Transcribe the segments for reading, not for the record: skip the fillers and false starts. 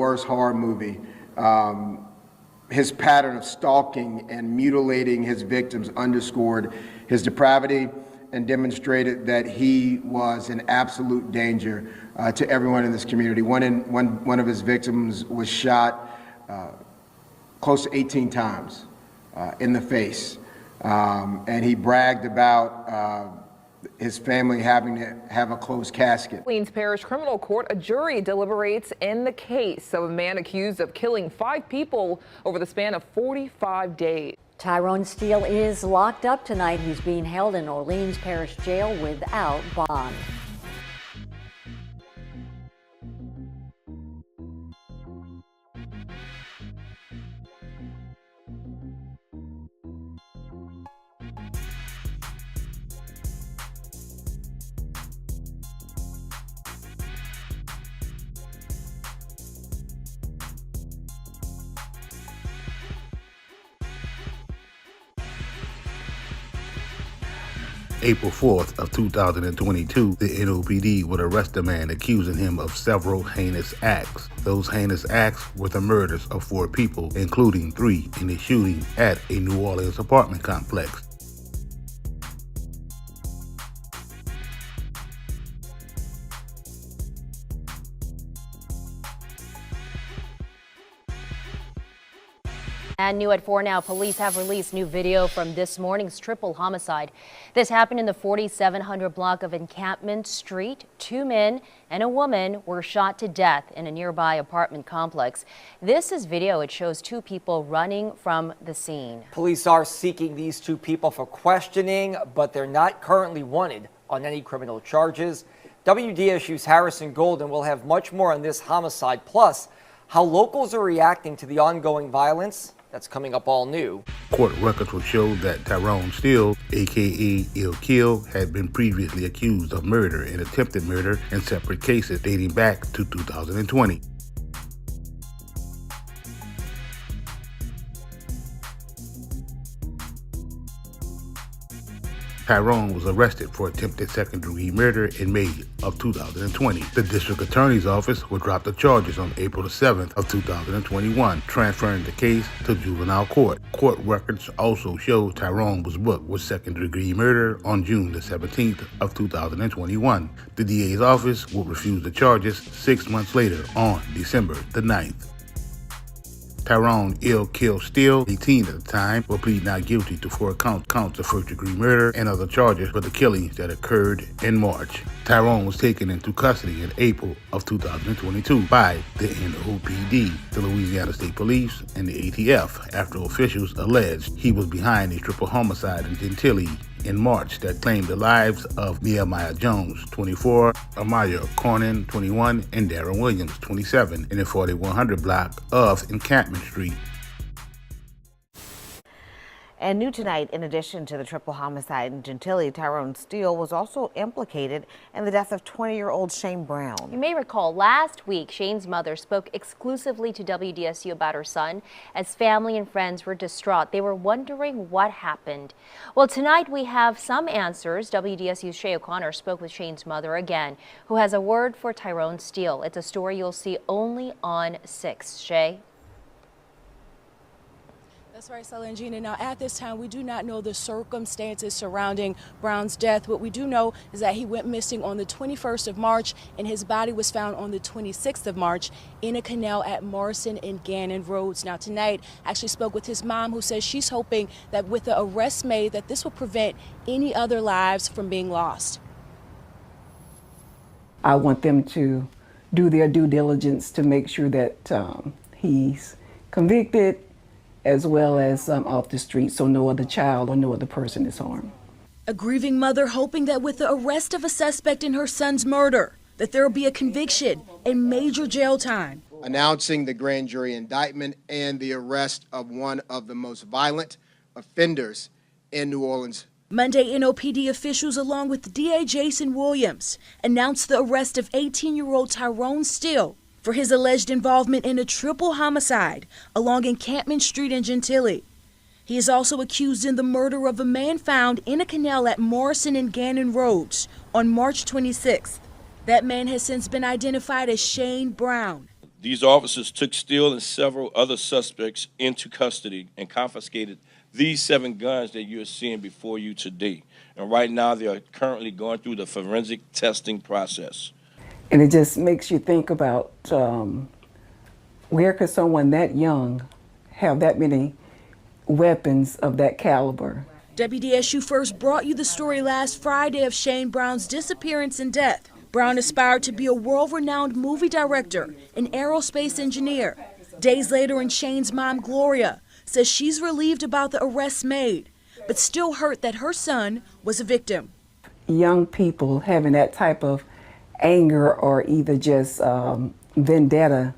worst horror movie. His pattern of stalking and mutilating his victims underscored his depravity and demonstrated that he was an absolute danger to everyone in this community. One of his victims was shot close to 18 times in the face, and he bragged about his family having to have a closed casket. Queens Parish Criminal Court, a jury deliberates in the case of a man accused of killing 5 people over the span of 45 days. Tyrone Steele is locked up tonight. He's being held in Orleans Parish Jail without bond. April 4th of 2022, the NOPD would arrest a man accusing him of several heinous acts. Those heinous acts were the murders of 4 people, including 3 in a shooting at a New Orleans apartment complex. And new at 4 now, police have released new video from this morning's triple homicide. This happened in the 4700 block of Encampment Street. 2 men and a woman were shot to death in a nearby apartment complex. This is video. It shows 2 people running from the scene. Police are seeking these 2 people for questioning, but they're not currently wanted on any criminal charges. WDSU's Harrison Golden will have much more on this homicide, plus how locals are reacting to the ongoing violence. That's coming up all new. Court records will show that Tyrone Steele, aka Ill Kill, had been previously accused of murder and attempted murder in separate cases dating back to 2020. Tyrone was arrested for attempted second-degree murder in May of 2020. The district attorney's office would drop the charges on April 7th of 2021, transferring the case to juvenile court. Court records also show Tyrone was booked with second-degree murder on June the 17th of 2021. The DA's office would refuse the charges 6 months later on December the 9th. Tyrone Ill Kill Steele, 18 at the time, will plead not guilty to 4 counts of first-degree murder and other charges for the killings that occurred in March. Tyrone was taken into custody in April of 2022 by the NOPD, the Louisiana State Police, and the ATF after officials alleged he was behind a triple homicide in Gentilly in March that claimed the lives of Nehemiah Jones, 24, Amaya Cornyn, 21, and Darren Williams, 27, in the 4100 block of Encampment Street. And new tonight, in addition to the triple homicide in Gentilly, Tyrone Steele was also implicated in the death of 20-year-old Shane Brown. You may recall last week, Shane's mother spoke exclusively to WDSU about her son as family and friends were distraught. They were wondering what happened. Well, tonight we have some answers. WDSU's Shay O'Connor spoke with Shane's mother again, who has a word for Tyrone Steele. It's a story you'll see only on 6. Shay? That's right, Stella and Gina. Now, at this time, we do not know the circumstances surrounding Brown's death. What we do know is that he went missing on the 21st of March, and his body was found on the 26th of March in a canal at Morrison and Gannon Roads. Now, tonight, I actually spoke with his mom, who says she's hoping that with the arrest made, that this will prevent any other lives from being lost. I want them to do their due diligence to make sure that he's convicted, as well as off the street, so no other child or no other person is harmed. A grieving mother hoping that with the arrest of a suspect in her son's murder, that there will be a conviction and major jail time. Announcing the grand jury indictment and the arrest of one of the most violent offenders in New Orleans. Monday, NOPD officials, along with DA Jason Williams, announced the arrest of 18-year-old Tyrone Steele for his alleged involvement in a triple homicide along Encampment Street in Gentilly. He is also accused in the murder of a man found in a canal at Morrison and Gannon Roads on March 26th. That man has since been identified as Shane Brown. These officers took Steele and several other suspects into custody and confiscated these 7 guns that you are seeing before you today. And right now, they are currently going through the forensic testing process. And it just makes you think about where could someone that young have that many weapons of that caliber? WDSU first brought you the story last Friday of Shane Brown's disappearance and death. Brown aspired to be a world-renowned movie director, an aerospace engineer. Days later, and Shane's mom, Gloria, says she's relieved about the arrests made, but still hurt that her son was a victim. Young people having that type of anger or either just vendetta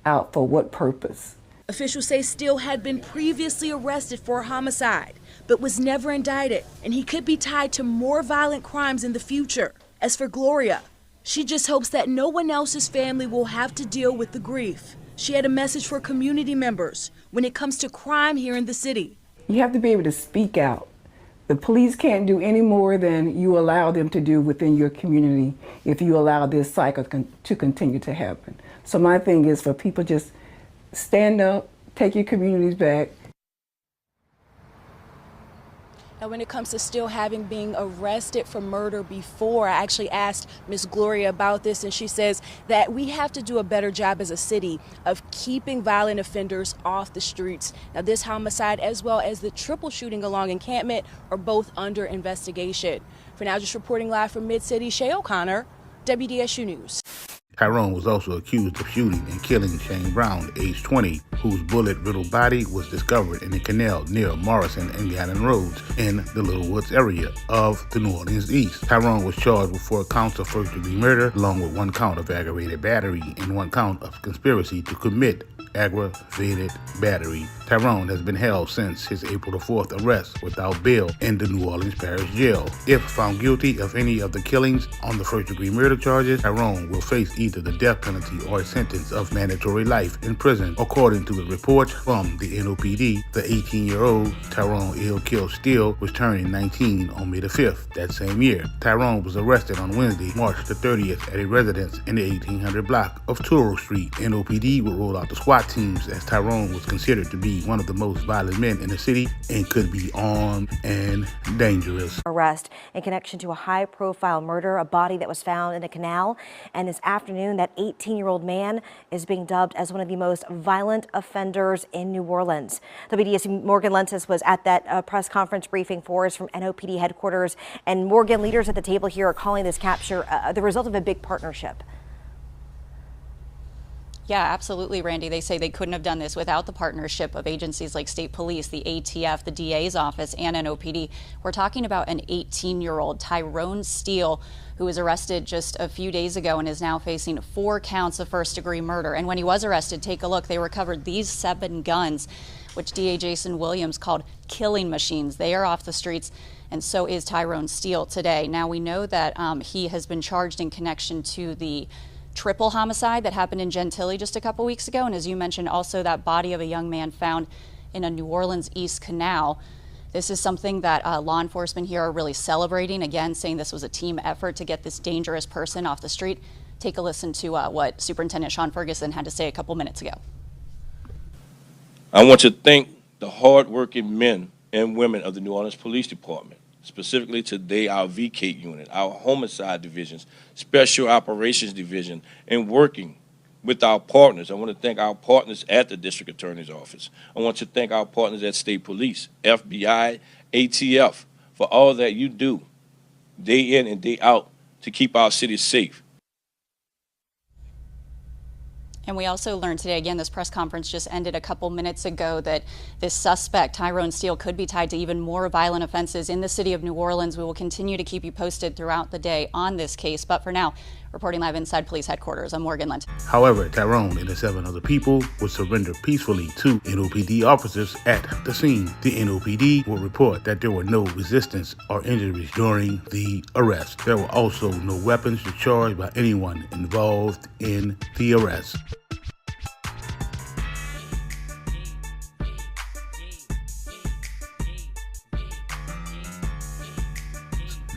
out for what purpose? Officials say Steele had been previously arrested for a homicide, but was never indicted, and he could be tied to more violent crimes in the future. As for Gloria, she just hopes that no one else's family will have to deal with the grief. She had a message for community members when it comes to crime here in the city. You have to be able to speak out. The police can't do any more than you allow them to do within your community if you allow this cycle to continue to happen. So my thing is for people just stand up, take your communities back. Now, when it comes to Steele having been arrested for murder before, I actually asked Miss Gloria about this, and she says that we have to do a better job as a city of keeping violent offenders off the streets. Now, this homicide, as well as the triple shooting along Encampment, are both under investigation. For now, just reporting live from Mid-City, Shay O'Connor, WDSU News. Tyrone was also accused of shooting and killing Shane Brown, age 20, whose bullet-riddled body was discovered in a canal near Morrison and Gannon Roads in the Little Woods area of the New Orleans East. Tyrone was charged with 4 counts of first-degree murder, along with 1 count of aggravated battery and 1 count of conspiracy to commit aggravated battery. Tyrone has been held since his April 4th arrest without bail in the New Orleans Parish Jail. If found guilty of any of the killings on the first-degree murder charges, Tyrone will face either the death penalty or a sentence of mandatory life in prison. According to the report from the NOPD, the 18-year-old Tyrone killed Steele was turning 19 on May the 5th that same year. Tyrone was arrested on Wednesday, March the 30th at a residence in the 1800 block of Turo Street. NOPD will roll out the SWAT teams as Tyrone was considered to be one of the most violent men in the city and could be armed and dangerous. Arrest in connection to a high-profile murder, a body that was found in a canal. And this afternoon, that 18-year-old man is being dubbed as one of the most violent offenders in New Orleans. WDSU Morgan Lentis was at that press conference briefing for us from NOPD headquarters. And Morgan, leaders at the table here are calling this capture the result of a big partnership. Yeah, absolutely, Randy. They say they couldn't have done this without the partnership of agencies like State Police, the ATF, the DA's office, and NOPD. We're talking about an 18-year-old, Tyrone Steele, who was arrested just a few days ago and is now facing 4 counts of first-degree murder. And when he was arrested, take a look, they recovered these 7 guns, which DA Jason Williams called killing machines. They are off the streets, and so is Tyrone Steele today. Now, we know that he has been charged in connection to the triple homicide that happened in Gentilly just a couple weeks ago. And as you mentioned, also that body of a young man found in a New Orleans East canal. This is something that law enforcement here are really celebrating, again, saying this was a team effort to get this dangerous person off the street. Take a listen to what Superintendent Sean Ferguson had to say a couple minutes ago. I want to thank the hardworking men and women of the New Orleans Police Department, specifically today our VCATE unit, our homicide divisions, special operations division, and working with our partners. I want to thank our partners at the District Attorney's Office. I want to thank our partners at State Police, FBI, ATF, for all that you do day in and day out to keep our city safe. And we also learned today, again, this press conference just ended a couple minutes ago, that this suspect, Tyrone Steele, could be tied to even more violent offenses in the city of New Orleans. We will continue to keep you posted throughout the day on this case. But for now, reporting live inside police headquarters, I'm Morgan Lent. However, Tyrone and the 7 other people would surrender peacefully to NOPD officers at the scene. The NOPD will report that there were no resistance or injuries during the arrest. There were also no weapons discharged by anyone involved in the arrest.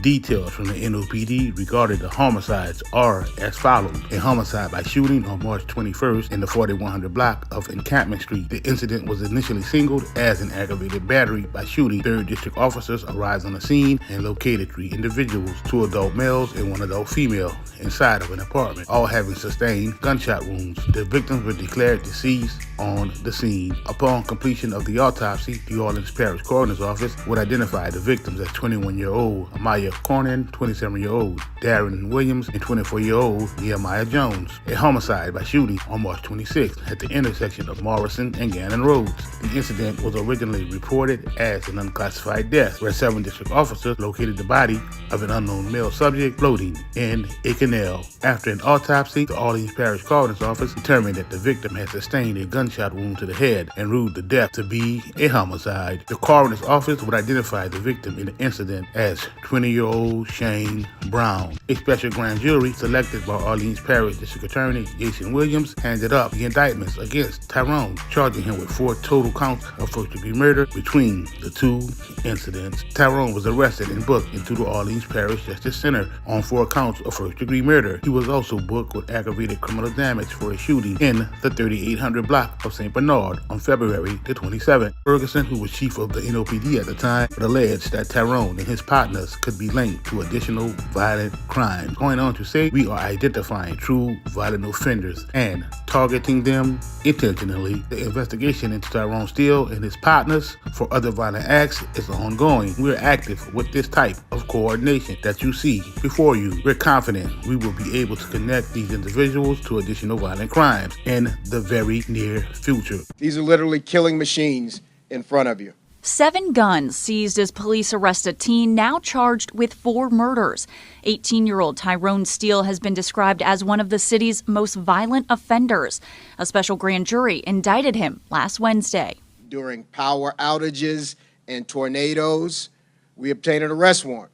Details from the NOPD regarding the homicides are as follows. A homicide by shooting on March 21st in the 4100 block of Encampment Street. The incident was initially singled as an aggravated battery by shooting. 3rd District officers arrived on the scene and located 3 individuals, 2 adult males and 1 adult female, inside of an apartment, all having sustained gunshot wounds. The victims were declared deceased on the scene. Upon completion of the autopsy, the Orleans Parish Coroner's Office would identify the victims as 21-year-old Amaya Cornin, 27-year-old Darren Williams, and 24-year-old Nehemiah Jones. A homicide by shooting on March 26th at the intersection of Morrison and Gannon Roads. The incident was originally reported as an unclassified death, where 7 district officers located the body of an unknown male subject floating in a canal. After an autopsy, the Orleans Parish Coroner's Office determined that the victim had sustained a gunshot wound to the head and ruled the death to be a homicide. The Coroner's Office would identify the victim in the incident as 20-year-old Shane Brown. A special grand jury selected by Orleans Parish District Attorney Jason Williams handed up the indictments against Tyrone, charging him with 4 total counts of first-degree murder between the 2 incidents. Tyrone was arrested and booked into the Orleans Parish Justice Center on 4 counts of first-degree murder. He was also booked with aggravated criminal damage for a shooting in the 3800 block of St. Bernard on February the 27th. Ferguson, who was chief of the NOPD at the time, alleged that Tyrone and his partners could be linked to additional violent crimes, going on to say, "We are identifying true violent offenders and targeting them intentionally. The investigation into Tyrone Steele and his partners for other violent acts is ongoing. We're active with this type of coordination that you see before you. We're confident we will be able to connect these individuals to additional violent crimes in the very near future." These are literally killing machines in front of you. 7 guns seized as police arrest a teen now charged with 4 murders. 18-year-old Tyrone Steele has been described as one of the city's most violent offenders. A special grand jury indicted him last Wednesday. During power outages and tornadoes, we obtained an arrest warrant.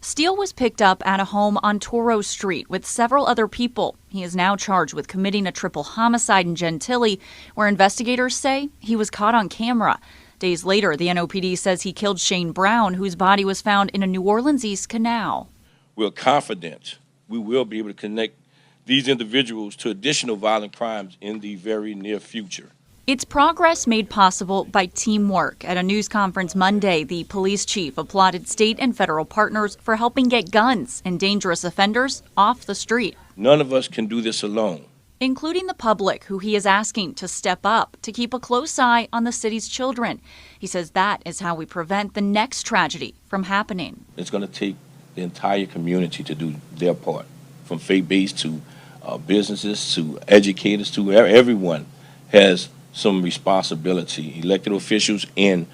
Steele was picked up at a home on Toro Street with several other people. He is now charged with committing a triple homicide in Gentilly, where investigators say he was caught on camera. Days later, the NOPD says he killed Shane Brown, whose body was found in a New Orleans East canal. We're confident we will be able to connect these individuals to additional violent crimes in the very near future. It's progress made possible by teamwork. At a news conference Monday, the police chief applauded state and federal partners for helping get guns and dangerous offenders off the street. None of us can do this alone, including the public, who he is asking to step up to keep a close eye on the city's children. He says that is how we prevent the next tragedy from happening. It's going to take the entire community to do their part, from faith-based to businesses to educators to everyone has some responsibility, elected officials, in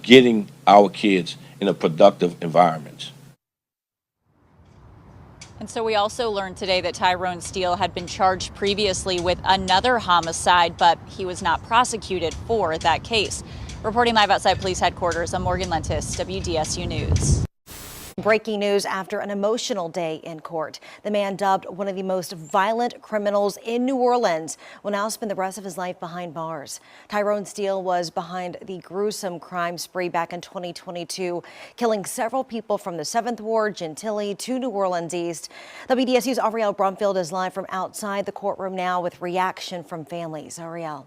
getting our kids in a productive environment. And so we also learned today that Tyrone Steele had been charged previously with another homicide, but he was not prosecuted for that case. Reporting live outside police headquarters, I'm Morgan Lentis, WDSU News. Breaking news after an emotional day in court. The man, dubbed one of the most violent criminals in New Orleans, will now spend the rest of his life behind bars. Tyrone Steele was behind the gruesome crime spree back in 2022, killing several people from the 7th Ward, Gentilly to New Orleans East. WDSU's Ariel Brumfield is live from outside the courtroom now with reaction from families. Ariel.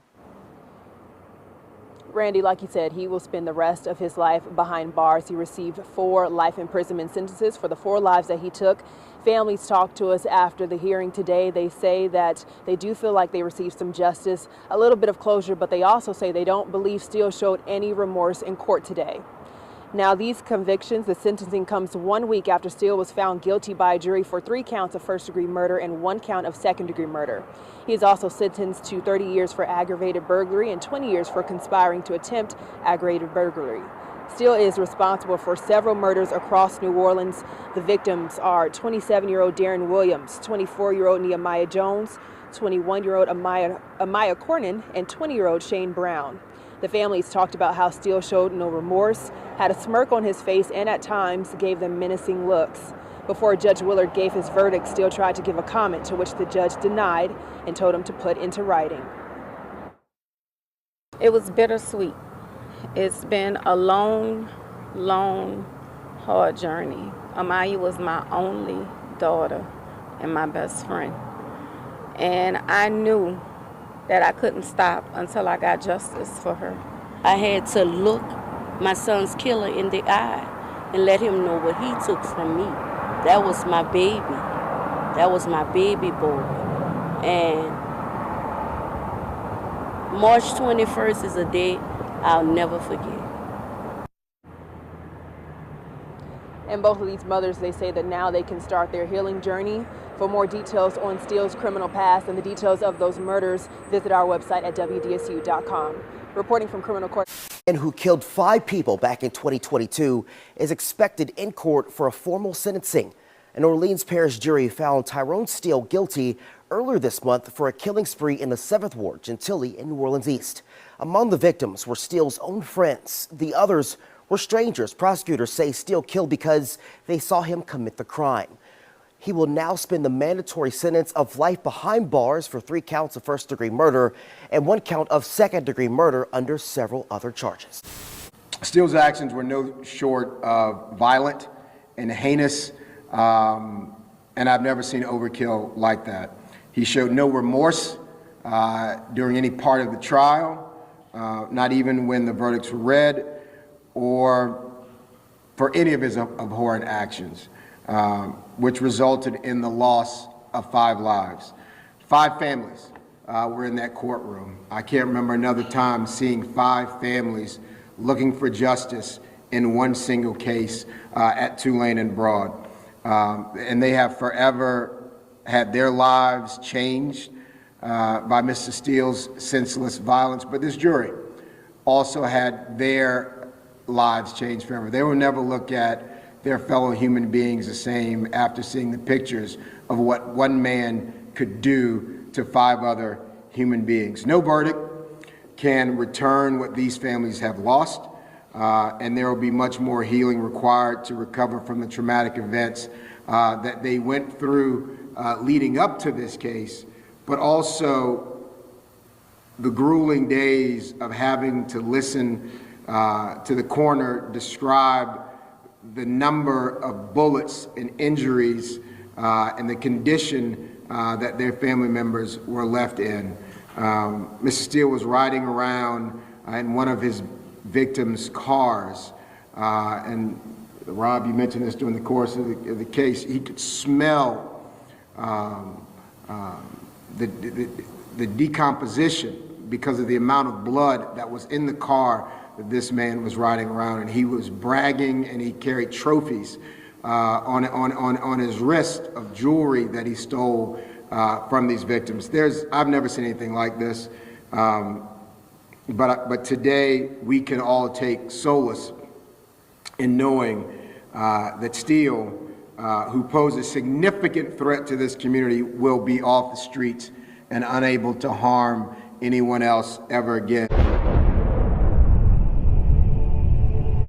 Randy, like you said, he will spend the rest of his life behind bars. He received 4 life imprisonment sentences for the 4 lives that he took. Families talked to us after the hearing today. They say that they do feel like they received some justice, a little bit of closure, but they also say they don't believe Steele showed any remorse in court today. Now, these convictions, the sentencing comes 1 week after Steele was found guilty by a jury for 3 counts of first-degree murder and 1 count of second-degree murder. He is also sentenced to 30 years for aggravated burglary and 20 years for conspiring to attempt aggravated burglary. Steele is responsible for several murders across New Orleans. The victims are 27-year-old Darren Williams, 24-year-old Nehemiah Jones, 21-year-old Amaya Cornin, and 20-year-old Shane Brown. The families talked about how Steele showed no remorse, had a smirk on his face, and at times gave them menacing looks. Before Judge Willard gave his verdict, Steele tried to give a comment, to which the judge denied and told him to put into writing. It was bittersweet. It's been a long, hard journey. Amaya was my only daughter and my best friend. And I knew that I couldn't stop until I got justice for her. I had to look my son's killer in the eye and let him know what he took from me. That was my baby. That was my baby boy. And March 21st is a day I'll never forget. And both of these mothers, they say that now they can start their healing journey. For more details on Steele's criminal past and the details of those murders, visit our website at WDSU.com. Reporting from criminal court. And who killed 5 people back in 2022 is expected in court for a formal sentencing. An Orleans Parish jury found Tyrone Steele guilty earlier this month for a killing spree in the 7th Ward, Gentilly in New Orleans East. Among the victims were Steele's own friends. The others were strangers. Prosecutors say Steele killed because they saw him commit the crime. He will now spend the mandatory sentence of life behind bars for 3 counts of first-degree murder and 1 count of second-degree murder under several other charges. Steele's actions were no short of violent and heinous, and I've never seen overkill like that. He showed no remorse during any part of the trial, not even when the verdicts were read, or for any of his abhorrent actions, which resulted in the loss of 5 lives. 5 families were in that courtroom. I can't remember another time seeing 5 families looking for justice in one single case at Tulane and Broad. And they have forever had their lives changed by Mr. Steele's senseless violence. But this jury also had their lives changed forever. They will never look at their fellow human beings the same after seeing the pictures of what one man could do to 5 other human beings. No verdict can return what these families have lost, and there will be much more healing required to recover from the traumatic events that they went through leading up to this case, but also the grueling days of having to listen to the coroner describe the number of bullets and injuries and the condition that their family members were left in. Mr. Steele was riding around in one of his victims' cars, and Rob, you mentioned this during the course of the case. He could smell the decomposition because of the amount of blood that was in the car that this man was riding around, and he was bragging, and he carried trophies on his wrist of jewelry that he stole from these victims. I've never seen anything like this, but today we can all take solace in knowing that Steele, who poses a significant threat to this community, will be off the streets and unable to harm anyone else ever again.